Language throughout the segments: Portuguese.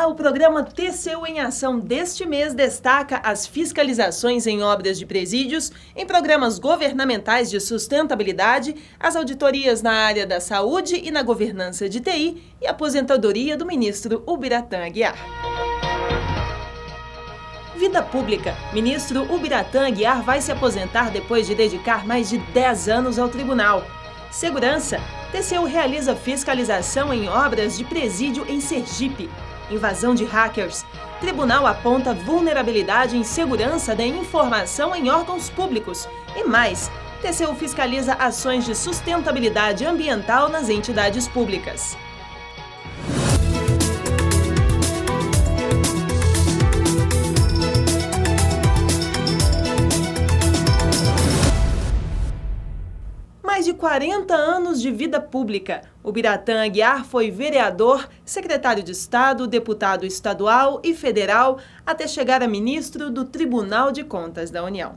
Olá, o programa TCU em Ação deste mês destaca as fiscalizações em obras de presídios, em programas governamentais de sustentabilidade, as auditorias na área da saúde e na governança de TI e a aposentadoria do ministro Ubiratã Aguiar. Vida pública. Ministro Ubiratã Aguiar vai se aposentar depois de dedicar mais de 10 anos ao tribunal. Segurança. TCU realiza fiscalização em obras de presídio em Sergipe. Invasão de hackers. Tribunal aponta vulnerabilidade em segurança da informação em órgãos públicos. E mais, TCU fiscaliza ações de sustentabilidade ambiental nas entidades públicas. Mais de 40 anos de vida pública. Ubiratã Aguiar foi vereador, secretário de Estado, deputado estadual e federal, até chegar a ministro do Tribunal de Contas da União.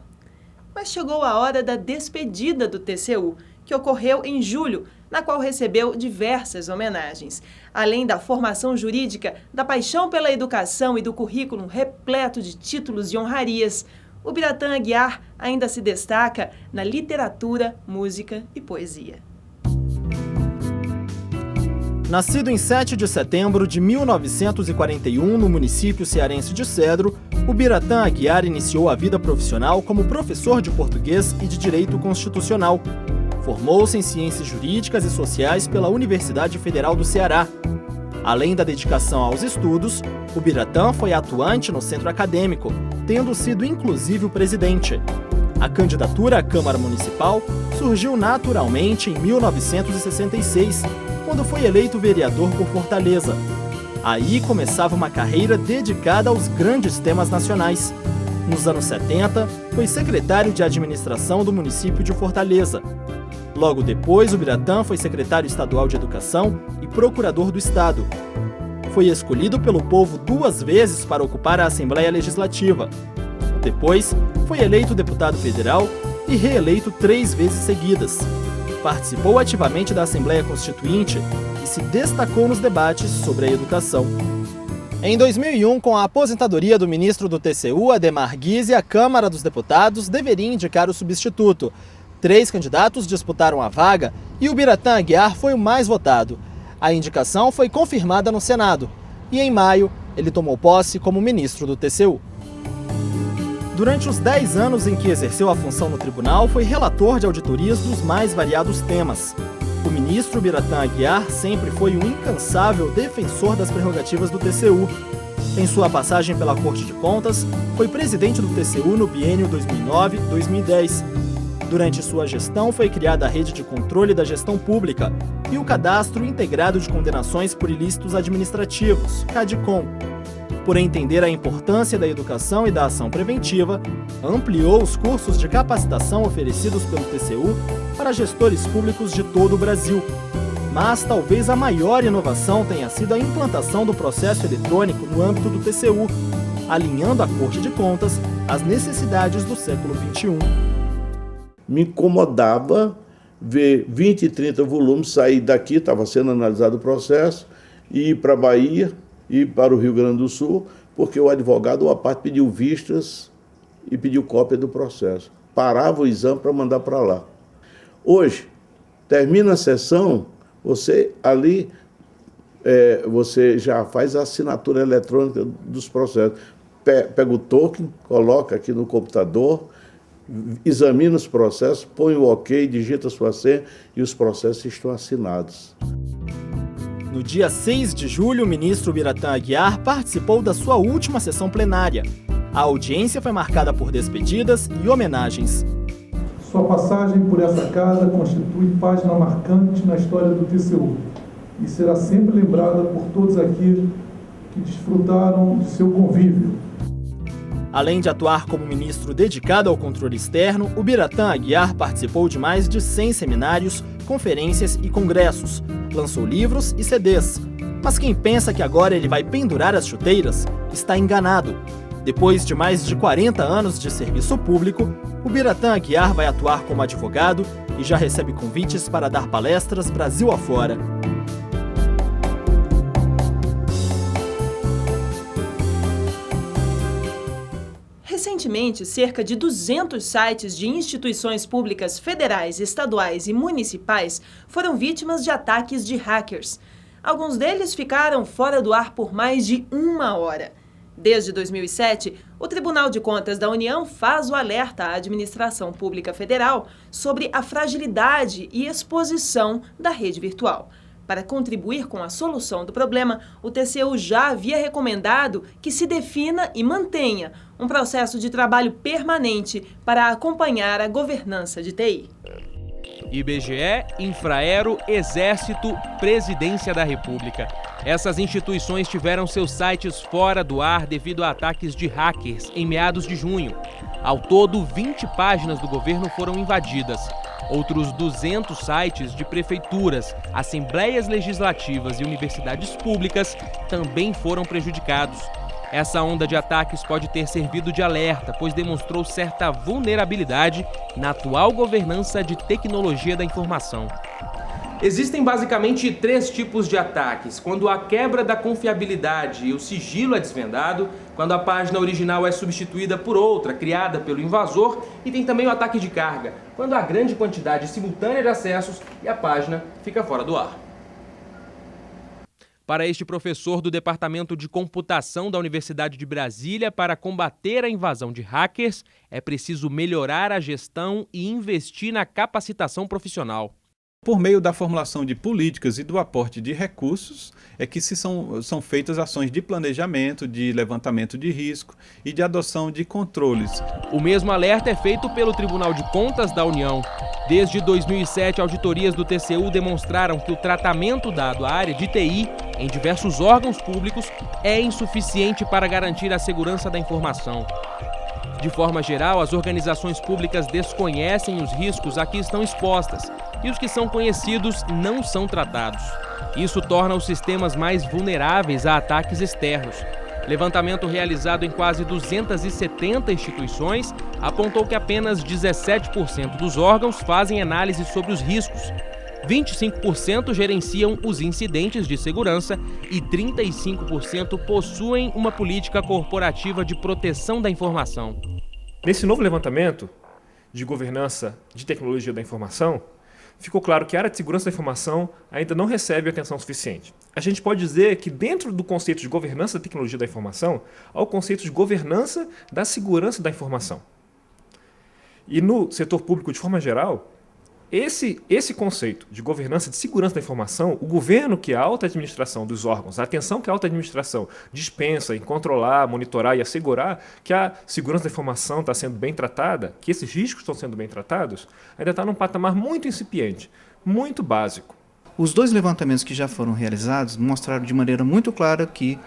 Mas chegou a hora da despedida do TCU, que ocorreu em julho, na qual recebeu diversas homenagens. Além da formação jurídica, da paixão pela educação e do currículo repleto de títulos e honrarias, Ubiratã Aguiar ainda se destaca na literatura, música e poesia. Nascido em 7 de setembro de 1941 no município cearense de Cedro, Ubiratã Aguiar iniciou a vida profissional como professor de português e de direito constitucional. Formou-se em ciências jurídicas e sociais pela Universidade Federal do Ceará. Além da dedicação aos estudos, Ubiratã foi atuante no centro acadêmico, tendo sido inclusive o presidente. A candidatura à Câmara Municipal surgiu naturalmente em 1966, quando foi eleito vereador por Fortaleza. Aí começava uma carreira dedicada aos grandes temas nacionais. Nos anos 70, foi secretário de administração do município de Fortaleza. Logo depois, Ubiratã foi secretário estadual de Educação e procurador do Estado. Foi escolhido pelo povo 2 vezes para ocupar a Assembleia Legislativa. Depois, foi eleito deputado federal e reeleito 3 vezes seguidas. Participou ativamente da Assembleia Constituinte e se destacou nos debates sobre a educação. Em 2001, com a aposentadoria do ministro do TCU, Ademar Guise, a Câmara dos Deputados deveria indicar o substituto. 3 candidatos disputaram a vaga e Ubiratã Aguiar foi o mais votado. A indicação foi confirmada no Senado e, em maio, ele tomou posse como ministro do TCU. Durante os 10 anos em que exerceu a função no tribunal, foi relator de auditorias dos mais variados temas. O ministro Ubiratã Aguiar sempre foi um incansável defensor das prerrogativas do TCU. Em sua passagem pela Corte de Contas, foi presidente do TCU no biênio 2009-2010. Durante sua gestão, foi criada a Rede de Controle da Gestão Pública e o Cadastro Integrado de Condenações por Ilícitos Administrativos, CADICOM. Por entender a importância da educação e da ação preventiva, ampliou os cursos de capacitação oferecidos pelo TCU para gestores públicos de todo o Brasil. Mas talvez a maior inovação tenha sido a implantação do processo eletrônico no âmbito do TCU, alinhando a Corte de Contas às necessidades do século XXI. Me incomodava ver 20 e 30 volumes sair daqui, estava sendo analisado o processo, e ir para a Bahia, e para o Rio Grande do Sul, porque o advogado, ou a parte, pediu vistas e pediu cópia do processo. Parava o exame para mandar para lá. Hoje, termina a sessão, você ali, você já faz a assinatura eletrônica dos processos. Pega o token, coloca aqui no computador, examina os processos, põe o ok, digita a sua senha e os processos estão assinados. No dia 6 de julho, o ministro Ubiratã Aguiar participou da sua última sessão plenária. A audiência foi marcada por despedidas e homenagens. Sua passagem por essa casa constitui página marcante na história do TCU e será sempre lembrada por todos aqui que desfrutaram de seu convívio. Além de atuar como ministro dedicado ao controle externo, Ubiratã Aguiar participou de mais de 100 seminários, conferências e congressos. Lançou livros e CDs. Mas quem pensa que agora ele vai pendurar as chuteiras está enganado. Depois de mais de 40 anos de serviço público, Ubiratã Aguiar vai atuar como advogado e já recebe convites para dar palestras Brasil afora. Recentemente, cerca de 200 sites de instituições públicas federais, estaduais e municipais foram vítimas de ataques de hackers. Alguns deles ficaram fora do ar por mais de 1 hora. Desde 2007, o Tribunal de Contas da União faz o alerta à Administração Pública Federal sobre a fragilidade e exposição da rede virtual. Para contribuir com a solução do problema, o TCU já havia recomendado que se defina e mantenha um processo de trabalho permanente para acompanhar a governança de TI. IBGE, Infraero, Exército, Presidência da República. Essas instituições tiveram seus sites fora do ar devido a ataques de hackers em meados de junho. Ao todo, 20 páginas do governo foram invadidas. Outros 200 sites de prefeituras, assembleias legislativas e universidades públicas também foram prejudicados. Essa onda de ataques pode ter servido de alerta, pois demonstrou certa vulnerabilidade na atual governança de tecnologia da informação. Existem basicamente 3 tipos de ataques: quando a quebra da confiabilidade e o sigilo é desvendado, quando a página original é substituída por outra, criada pelo invasor, e tem também o ataque de carga, quando há grande quantidade simultânea de acessos e a página fica fora do ar. Para este professor do Departamento de Computação da Universidade de Brasília, para combater a invasão de hackers, é preciso melhorar a gestão e investir na capacitação profissional. Por meio da formulação de políticas e do aporte de recursos, é que são feitas ações de planejamento, de levantamento de risco e de adoção de controles. O mesmo alerta é feito pelo Tribunal de Contas da União. Desde 2007, auditorias do TCU demonstraram que o tratamento dado à área de TI em diversos órgãos públicos é insuficiente para garantir a segurança da informação. De forma geral, as organizações públicas desconhecem os riscos a que estão expostas e os que são conhecidos não são tratados. Isso torna os sistemas mais vulneráveis a ataques externos. Levantamento realizado em quase 270 instituições apontou que apenas 17% dos órgãos fazem análise sobre os riscos. 25% gerenciam os incidentes de segurança e 35% possuem uma política corporativa de proteção da informação. Nesse novo levantamento de governança de tecnologia da informação, ficou claro que a área de segurança da informação ainda não recebe atenção suficiente. A gente pode dizer que dentro do conceito de governança da tecnologia da informação, há o conceito de governança da segurança da informação. E no setor público, de forma geral, esse conceito de governança de segurança da informação, o governo, que é a alta administração dos órgãos, a atenção que a alta administração dispensa em controlar, monitorar e assegurar que a segurança da informação está sendo bem tratada, que esses riscos estão sendo bem tratados, ainda está num patamar muito incipiente, muito básico. Os 2 levantamentos que já foram realizados mostraram de maneira muito clara que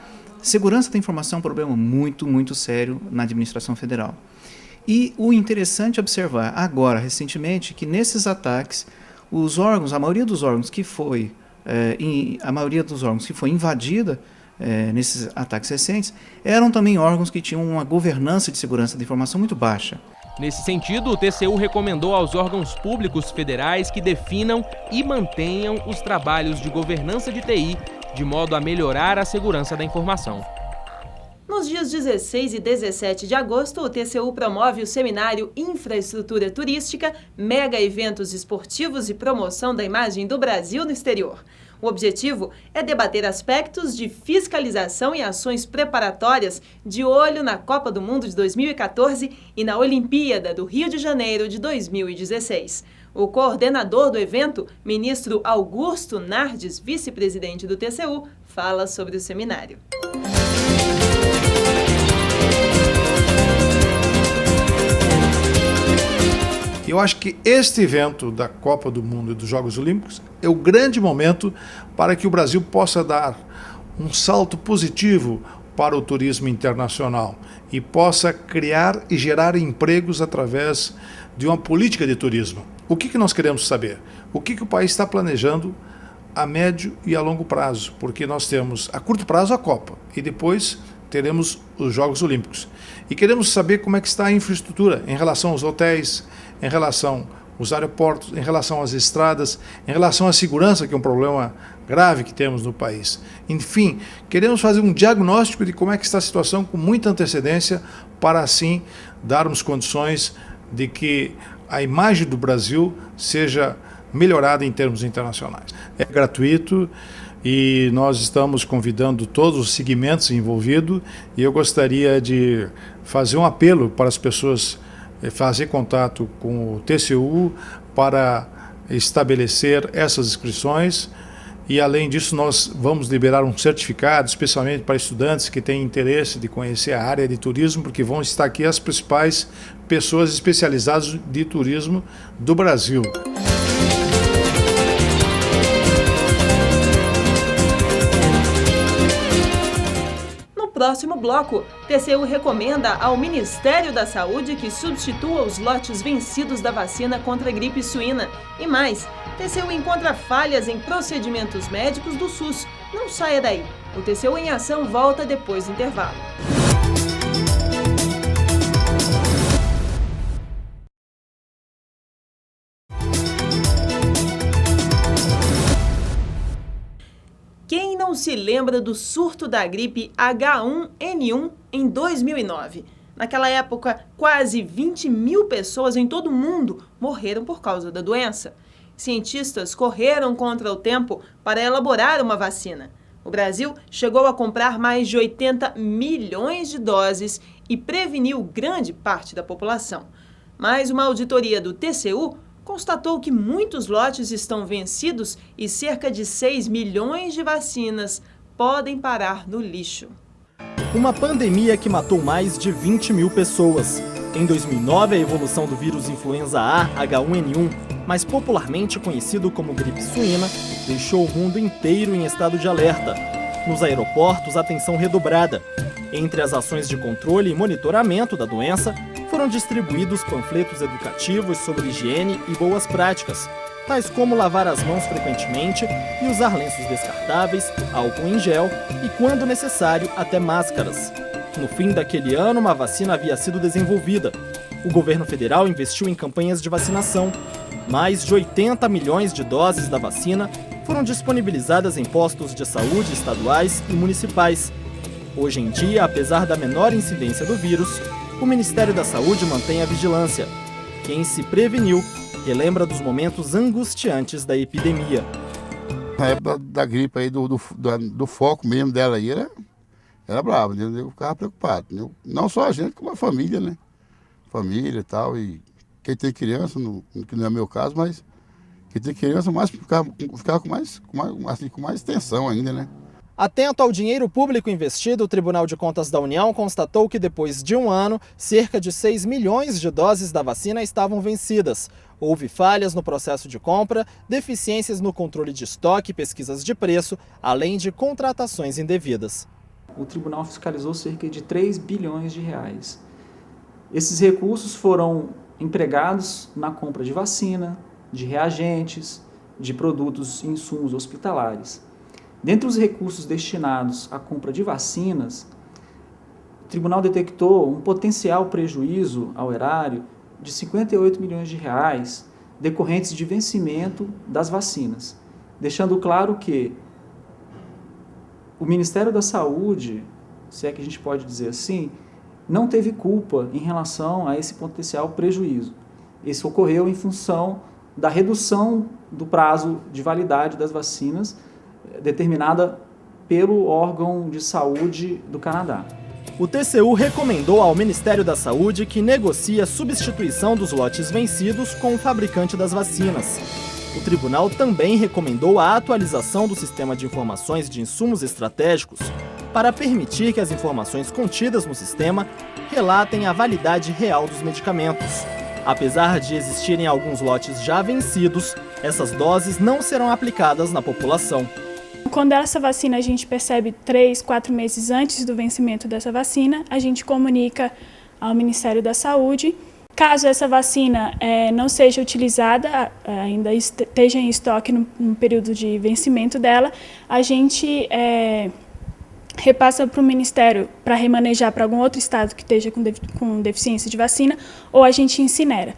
segurança da informação é um problema muito sério na administração federal. E o interessante é observar agora, recentemente, que nesses ataques, os órgãos, a maioria dos órgãos que foi invadida nesses ataques recentes, eram também órgãos que tinham uma governança de segurança da informação muito baixa. Nesse sentido, o TCU recomendou aos órgãos públicos federais que definam e mantenham os trabalhos de governança de TI, de modo a melhorar a segurança da informação. Nos dias 16 e 17 de agosto, o TCU promove o seminário Infraestrutura Turística, Mega Eventos Esportivos e Promoção da Imagem do Brasil no Exterior. O objetivo é debater aspectos de fiscalização e ações preparatórias de olho na Copa do Mundo de 2014 e na Olimpíada do Rio de Janeiro de 2016. O coordenador do evento, ministro Augusto Nardes, vice-presidente do TCU, fala sobre o seminário. Eu acho que este evento da Copa do Mundo e dos Jogos Olímpicos é o grande momento para que o Brasil possa dar um salto positivo para o turismo internacional e possa criar e gerar empregos através de uma política de turismo. O que nós queremos saber? O que o país está planejando a médio e a longo prazo? Porque nós temos a curto prazo a Copa e depois teremos os Jogos Olímpicos. E queremos saber como é que está a infraestrutura em relação aos hotéis, em relação os aeroportos, em relação às estradas, em relação à segurança, que é um problema grave que temos no país. Enfim, queremos fazer um diagnóstico de como é que está a situação com muita antecedência para assim darmos condições de que a imagem do Brasil seja melhorada em termos internacionais. É gratuito e nós estamos convidando todos os segmentos envolvidos e eu gostaria de fazer um apelo para as pessoas fazer contato com o TCU para estabelecer essas inscrições e, além disso, nós vamos liberar um certificado, especialmente para estudantes que têm interesse de conhecer a área de turismo, porque vão estar aqui as principais pessoas especializadas de turismo do Brasil. Próximo bloco, TCU recomenda ao Ministério da Saúde que substitua os lotes vencidos da vacina contra a gripe suína. E mais, TCU encontra falhas em procedimentos médicos do SUS. Não saia daí. O TCU em Ação volta depois do intervalo. Quem não se lembra do surto da gripe H1N1 em 2009? Naquela época, quase 20 mil pessoas em todo o mundo morreram por causa da doença. Cientistas correram contra o tempo para elaborar uma vacina. O Brasil chegou a comprar mais de 80 milhões de doses e preveniu grande parte da população. Mas uma auditoria do TCU constatou que muitos lotes estão vencidos e cerca de 6 milhões de vacinas podem parar no lixo. Uma pandemia que matou mais de 20 mil pessoas. Em 2009, a evolução do vírus influenza A H1N1, mais popularmente conhecido como gripe suína, deixou o mundo inteiro em estado de alerta. Nos aeroportos, atenção redobrada. Entre as ações de controle e monitoramento da doença, foram distribuídos panfletos educativos sobre higiene e boas práticas, tais como lavar as mãos frequentemente e usar lenços descartáveis, álcool em gel e, quando necessário, até máscaras. No fim daquele ano, uma vacina havia sido desenvolvida. O governo federal investiu em campanhas de vacinação. Mais de 80 milhões de doses da vacina foram disponibilizadas em postos de saúde estaduais e municipais. Hoje em dia, apesar da menor incidência do vírus, o Ministério da Saúde mantém a vigilância. Quem se preveniu relembra dos momentos angustiantes da epidemia. Na época da gripe aí, do foco mesmo dela aí, era bravo, né? Eu ficava preocupado. Né? Não só a gente, como a família, né? Família e tal, e quem tem criança, que não é meu caso, mas quem tem criança mais ficava com mais tensão ainda, né? Atento ao dinheiro público investido, o Tribunal de Contas da União constatou que depois de um ano, cerca de 6 milhões de doses da vacina estavam vencidas. Houve falhas no processo de compra, deficiências no controle de estoque e pesquisas de preço, além de contratações indevidas. O tribunal fiscalizou cerca de 3 bilhões de reais. Esses recursos foram empregados na compra de vacina, de reagentes, de produtos e insumos hospitalares. Dentre os recursos destinados à compra de vacinas, o tribunal detectou um potencial prejuízo ao erário de 58 milhões de reais decorrentes de vencimento das vacinas, deixando claro que o Ministério da Saúde, se é que a gente pode dizer assim, não teve culpa em relação a esse potencial prejuízo. Isso ocorreu em função da redução do prazo de validade das vacinas determinada pelo órgão de saúde do Canadá. O TCU recomendou ao Ministério da Saúde que negocie a substituição dos lotes vencidos com o fabricante das vacinas. O tribunal também recomendou a atualização do sistema de informações de insumos estratégicos para permitir que as informações contidas no sistema relatem a validade real dos medicamentos. Apesar de existirem alguns lotes já vencidos, essas doses não serão aplicadas na população. Quando essa vacina a gente percebe 3, 4 meses antes do vencimento dessa vacina, a gente comunica ao Ministério da Saúde. Caso essa vacina não seja utilizada, ainda esteja em estoque no período de vencimento dela, a gente repassa para o Ministério para remanejar para algum outro estado que esteja com deficiência de vacina, ou a gente incinera.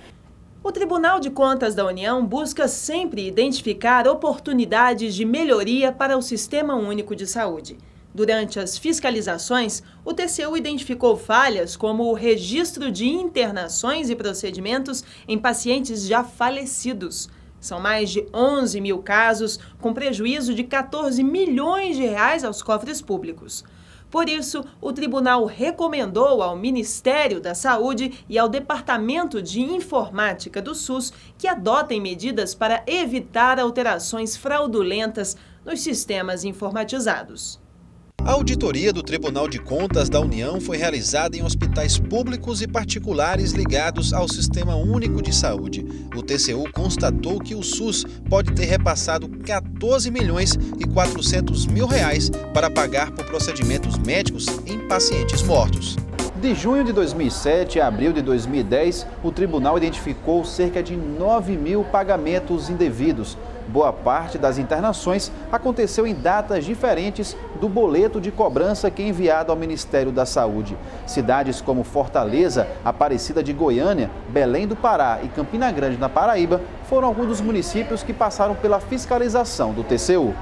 O Tribunal de Contas da União busca sempre identificar oportunidades de melhoria para o Sistema Único de Saúde. Durante as fiscalizações, o TCU identificou falhas como o registro de internações e procedimentos em pacientes já falecidos. São mais de 11 mil casos, com prejuízo de 14 milhões de reais aos cofres públicos. Por isso, o tribunal recomendou ao Ministério da Saúde e ao Departamento de Informática do SUS que adotem medidas para evitar alterações fraudulentas nos sistemas informatizados. A auditoria do Tribunal de Contas da União foi realizada em hospitais públicos e particulares ligados ao Sistema Único de Saúde. O TCU constatou que o SUS pode ter repassado 14 milhões e 400 mil reais para pagar por procedimentos médicos em pacientes mortos. De junho de 2007 a abril de 2010, o tribunal identificou cerca de 9 mil pagamentos indevidos. Boa parte das internações aconteceu em datas diferentes do boleto de cobrança que é enviado ao Ministério da Saúde. Cidades como Fortaleza, Aparecida de Goiânia, Belém do Pará e Campina Grande, na Paraíba, foram alguns dos municípios que passaram pela fiscalização do TCU.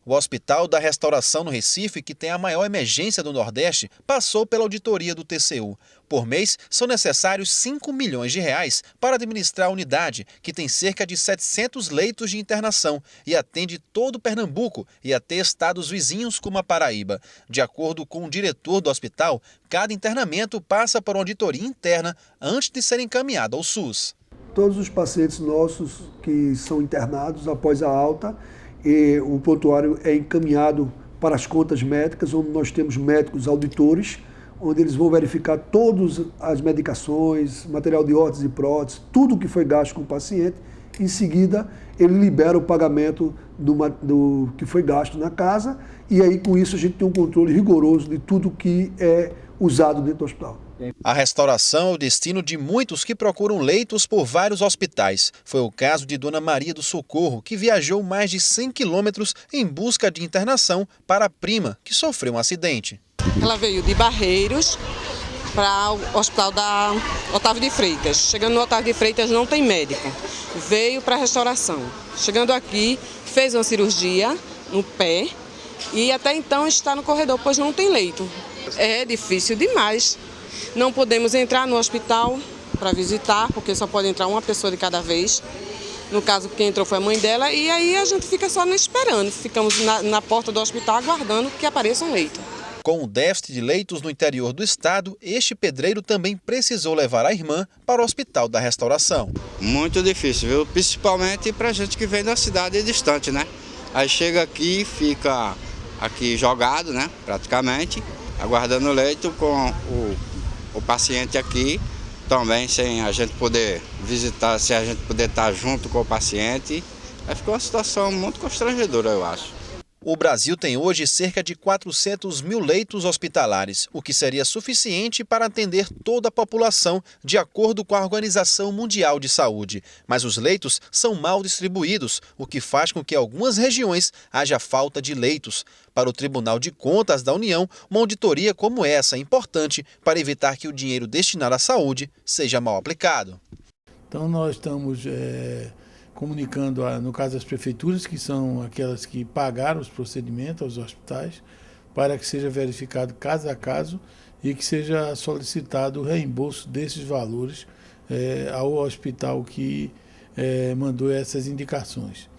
O Hospital da Restauração no Recife, que tem a maior emergência do Nordeste, passou pela auditoria do TCU. Por mês, são necessários 5 milhões de reais para administrar a unidade, que tem cerca de 700 leitos de internação e atende todo Pernambuco e até estados vizinhos como a Paraíba. De acordo com o diretor do hospital, cada internamento passa por uma auditoria interna antes de ser encaminhado ao SUS. Todos os pacientes nossos que são internados após a alta, e o prontuário é encaminhado para as contas médicas, onde nós temos médicos auditores, onde eles vão verificar todas as medicações, material de órtese e prótese, tudo o que foi gasto com o paciente. Em seguida, ele libera o pagamento do que foi gasto na casa, e aí com isso a gente tem um controle rigoroso de tudo que é usado dentro do hospital. A restauração é o destino de muitos que procuram leitos por vários hospitais. Foi o caso de Dona Maria do Socorro, que viajou mais de 100 quilômetros em busca de internação para a prima, que sofreu um acidente. Ela veio de Barreiros para o hospital da Otávio de Freitas. Chegando no Otávio de Freitas não tem médico. Veio para a restauração. Chegando aqui, fez uma cirurgia no pé e até então está no corredor, pois não tem leito. É difícil demais. Não podemos entrar no hospital para visitar, porque só pode entrar uma pessoa de cada vez. No caso, quem entrou foi a mãe dela, e aí a gente fica só esperando. Ficamos na porta do hospital aguardando que apareça um leito. Com o déficit de leitos no interior do estado, este pedreiro também precisou levar a irmã para o Hospital da Restauração. Muito difícil, viu? Principalmente para a gente que vem da cidade distante, né? Aí chega aqui, fica aqui jogado, né? Praticamente, aguardando o leito com o paciente aqui, também sem a gente poder visitar, sem a gente poder estar junto com o paciente. Aí ficou uma situação muito constrangedora, eu acho. O Brasil tem hoje cerca de 400 mil leitos hospitalares, o que seria suficiente para atender toda a população, de acordo com a Organização Mundial de Saúde. Mas os leitos são mal distribuídos, o que faz com que em algumas regiões haja falta de leitos. Para o Tribunal de Contas da União, uma auditoria como essa é importante para evitar que o dinheiro destinado à saúde seja mal aplicado. Então nós estamos comunicando, no caso das prefeituras, que são aquelas que pagaram os procedimentos aos hospitais, para que seja verificado caso a caso e que seja solicitado o reembolso desses valores ao hospital que mandou essas indicações.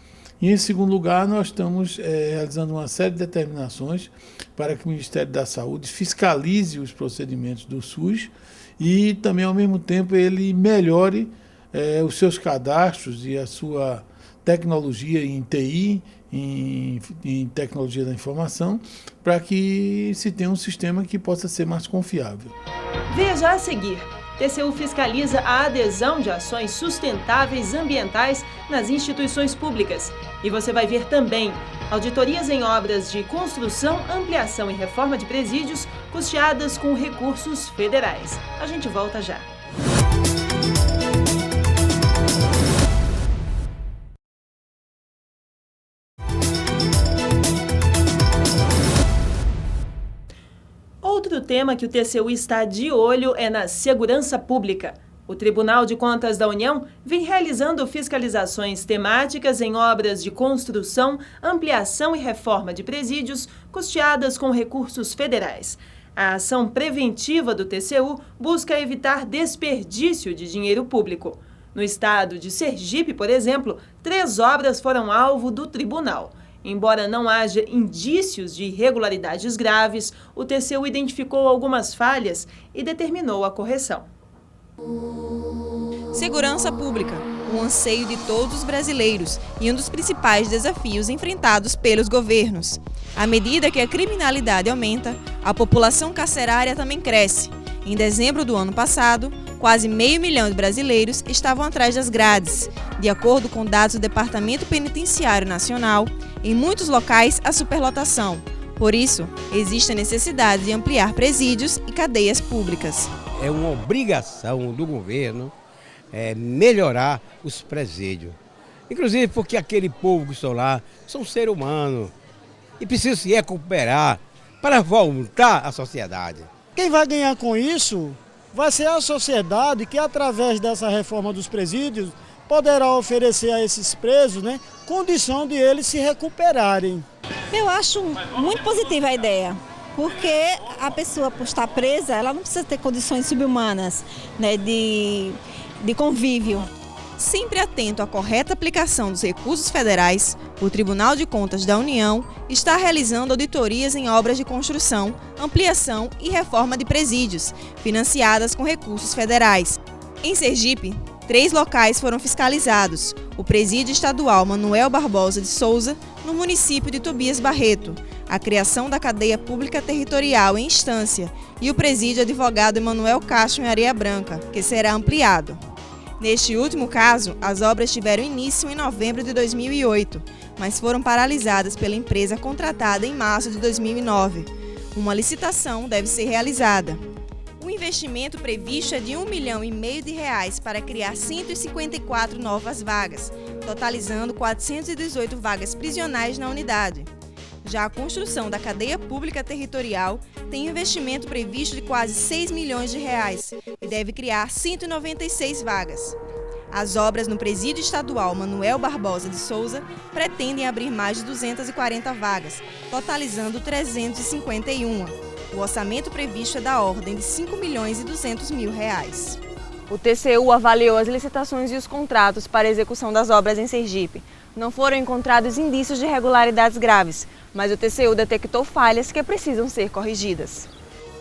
E, em segundo lugar, nós estamos realizando uma série de determinações para que o Ministério da Saúde fiscalize os procedimentos do SUS e também, ao mesmo tempo, ele melhore os seus cadastros e a sua tecnologia em TI, em tecnologia da informação, para que se tenha um sistema que possa ser mais confiável. Veja a seguir. TCU fiscaliza a adesão de ações sustentáveis ambientais nas instituições públicas. E você vai ver também auditorias em obras de construção, ampliação e reforma de presídios custeadas com recursos federais. A gente volta já. Outro tema que o TCU está de olho é na segurança pública. O Tribunal de Contas da União vem realizando fiscalizações temáticas em obras de construção, ampliação e reforma de presídios custeadas com recursos federais. A ação preventiva do TCU busca evitar desperdício de dinheiro público. No estado de Sergipe, por exemplo, 3 obras foram alvo do tribunal. Embora não haja indícios de irregularidades graves, o TCU identificou algumas falhas e determinou a correção. Segurança pública, um anseio de todos os brasileiros e um dos principais desafios enfrentados pelos governos. À medida que a criminalidade aumenta, a população carcerária também cresce. Em dezembro do ano passado, quase 500 mil de brasileiros estavam atrás das grades. De acordo com dados do Departamento Penitenciário Nacional, em muitos locais há superlotação. Por isso, existe a necessidade de ampliar presídios e cadeias públicas. É uma obrigação do governo melhorar os presídios. Inclusive porque aquele povo que estão lá são seres humanos e precisam se recuperar para voltar à sociedade. Quem vai ganhar com isso vai ser a sociedade que, através dessa reforma dos presídios, poderá oferecer a esses presos, condição de eles se recuperarem. Eu acho muito positiva a ideia, porque a pessoa, por estar presa, ela não precisa ter condições subhumanas de convívio. Sempre atento à correta aplicação dos recursos federais, o Tribunal de Contas da União está realizando auditorias em obras de construção, ampliação e reforma de presídios, financiadas com recursos federais. Em Sergipe, 3 locais foram fiscalizados: o Presídio Estadual Manuel Barbosa de Souza, no município de Tobias Barreto, a criação da cadeia pública territorial em Estância e o Presídio Advogado Emanuel Castro em Areia Branca, que será ampliado. Neste último caso, as obras tiveram início em novembro de 2008, mas foram paralisadas pela empresa contratada em março de 2009. Uma licitação deve ser realizada. O investimento previsto é de R$1,5 milhão para criar 154 novas vagas, totalizando 418 vagas prisionais na unidade. Já a construção da cadeia pública territorial tem investimento previsto de quase R$6 milhões e deve criar 196 vagas. As obras no Presídio Estadual Manuel Barbosa de Souza pretendem abrir mais de 240 vagas, totalizando 351. O orçamento previsto é da ordem de R$5,2 milhões. O TCU avaliou as licitações e os contratos para a execução das obras em Sergipe. Não foram encontrados indícios de irregularidades graves, mas o TCU detectou falhas que precisam ser corrigidas.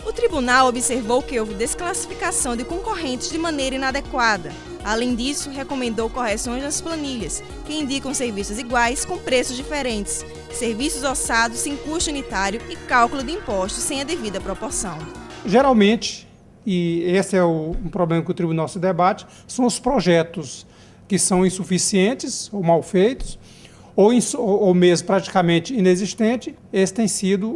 O tribunal observou que houve desclassificação de concorrentes de maneira inadequada. Além disso, recomendou correções nas planilhas, que indicam serviços iguais com preços diferentes, serviços orçados sem custo unitário e cálculo de impostos sem a devida proporção. Geralmente, e esse é um problema que o tribunal se debate, são os projetos que são insuficientes ou mal feitos, ou mesmo praticamente inexistentes. Esse tem sido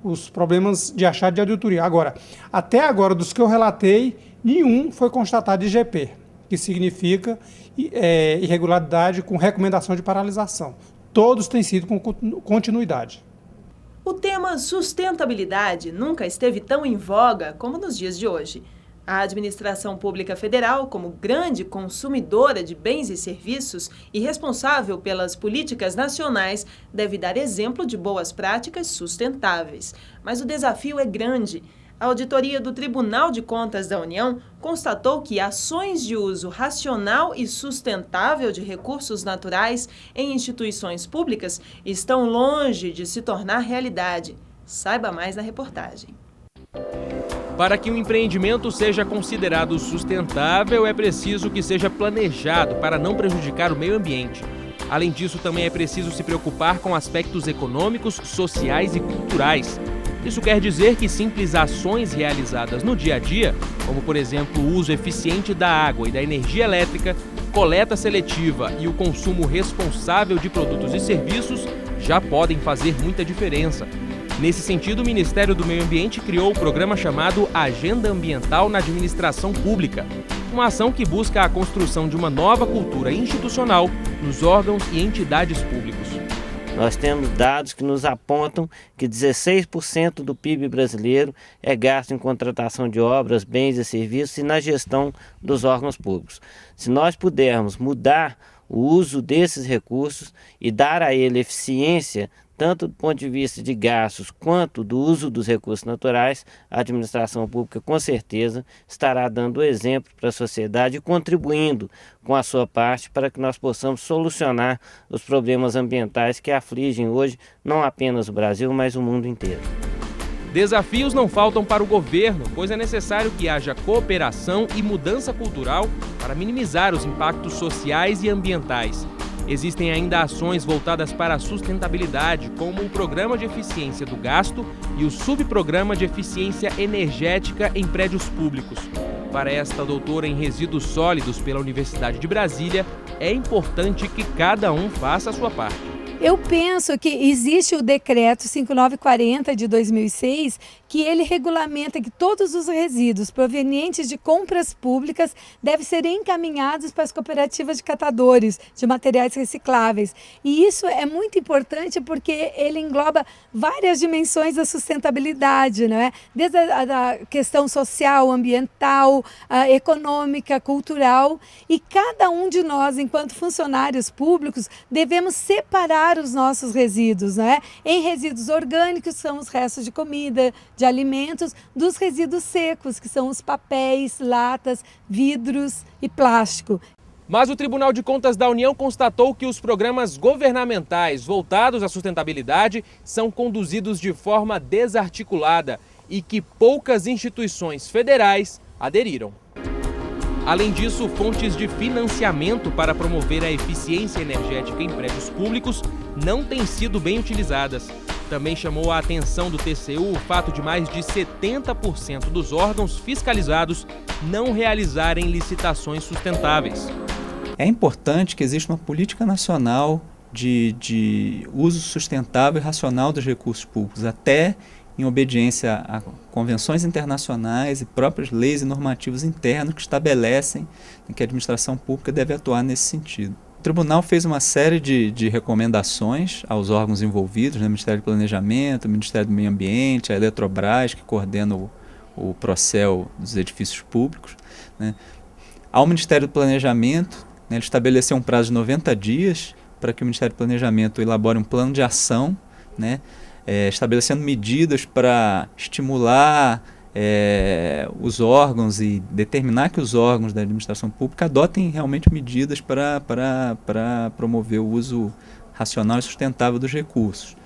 os problemas de achado de auditoria. Agora, até agora, dos que eu relatei, nenhum foi constatado IGP, que significa irregularidade com recomendação de paralisação. Todos têm sido com continuidade. O tema sustentabilidade nunca esteve tão em voga como nos dias de hoje. A administração pública federal, como grande consumidora de bens e serviços e responsável pelas políticas nacionais, deve dar exemplo de boas práticas sustentáveis. Mas o desafio é grande. A auditoria do Tribunal de Contas da União constatou que ações de uso racional e sustentável de recursos naturais em instituições públicas estão longe de se tornar realidade. Saiba mais na reportagem. Para que um empreendimento seja considerado sustentável, é preciso que seja planejado para não prejudicar o meio ambiente. Além disso, também é preciso se preocupar com aspectos econômicos, sociais e culturais. Isso quer dizer que simples ações realizadas no dia a dia, como por exemplo o uso eficiente da água e da energia elétrica, coleta seletiva e o consumo responsável de produtos e serviços, já podem fazer muita diferença. Nesse sentido, o Ministério do Meio Ambiente criou o programa chamado Agenda Ambiental na Administração Pública, uma ação que busca a construção de uma nova cultura institucional nos órgãos e entidades públicos. Nós temos dados que nos apontam que 16% do PIB brasileiro é gasto em contratação de obras, bens e serviços e na gestão dos órgãos públicos. Se nós pudermos mudar o uso desses recursos e dar a ele eficiência, tanto do ponto de vista de gastos quanto do uso dos recursos naturais, a administração pública com certeza estará dando exemplo para a sociedade e contribuindo com a sua parte para que nós possamos solucionar os problemas ambientais que afligem hoje não apenas o Brasil, mas o mundo inteiro. Desafios não faltam para o governo, pois é necessário que haja cooperação e mudança cultural para minimizar os impactos sociais e ambientais. Existem ainda ações voltadas para a sustentabilidade, como o Programa de Eficiência do Gasto e o Subprograma de Eficiência Energética em Prédios Públicos. Para esta doutora em resíduos sólidos pela Universidade de Brasília, é importante que cada um faça a sua parte. Eu penso que existe o decreto 5940 de 2006, que ele regulamenta que todos os resíduos provenientes de compras públicas devem ser encaminhados para as cooperativas de catadores de materiais recicláveis. E isso é muito importante porque ele engloba várias dimensões da sustentabilidade, não é? Desde a questão social, ambiental, econômica, cultural. E cada um de nós, enquanto funcionários públicos, devemos separar os nossos resíduos, né? Em resíduos orgânicos, são os restos de comida, de alimentos, dos resíduos secos, que são os papéis, latas, vidros e plástico. Mas o Tribunal de Contas da União constatou que os programas governamentais voltados à sustentabilidade são conduzidos de forma desarticulada e que poucas instituições federais aderiram. Além disso, fontes de financiamento para promover a eficiência energética em prédios públicos não têm sido bem utilizadas. Também chamou a atenção do TCU o fato de mais de 70% dos órgãos fiscalizados não realizarem licitações sustentáveis. É importante que exista uma política nacional de uso sustentável e racional dos recursos públicos, até em obediência a convenções internacionais e próprias leis e normativos internos que estabelecem que a administração pública deve atuar nesse sentido. O tribunal fez uma série de recomendações aos órgãos envolvidos, né, Ministério do Planejamento, Ministério do Meio Ambiente, a Eletrobras, que coordena o Procel dos edifícios públicos, né. Ao Ministério do Planejamento, né, ele estabeleceu um prazo de 90 dias para que o Ministério do Planejamento elabore um plano de ação, né, estabelecendo medidas para estimular os órgãos e determinar que os órgãos da administração pública adotem realmente medidas para promover o uso racional e sustentável dos recursos.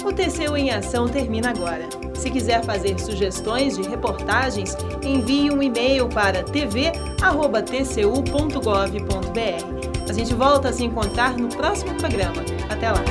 O TCU em Ação termina agora. Se quiser fazer sugestões de reportagens, envie um e-mail para tv@tcu.gov.br. A gente volta a se encontrar no próximo programa. Até lá!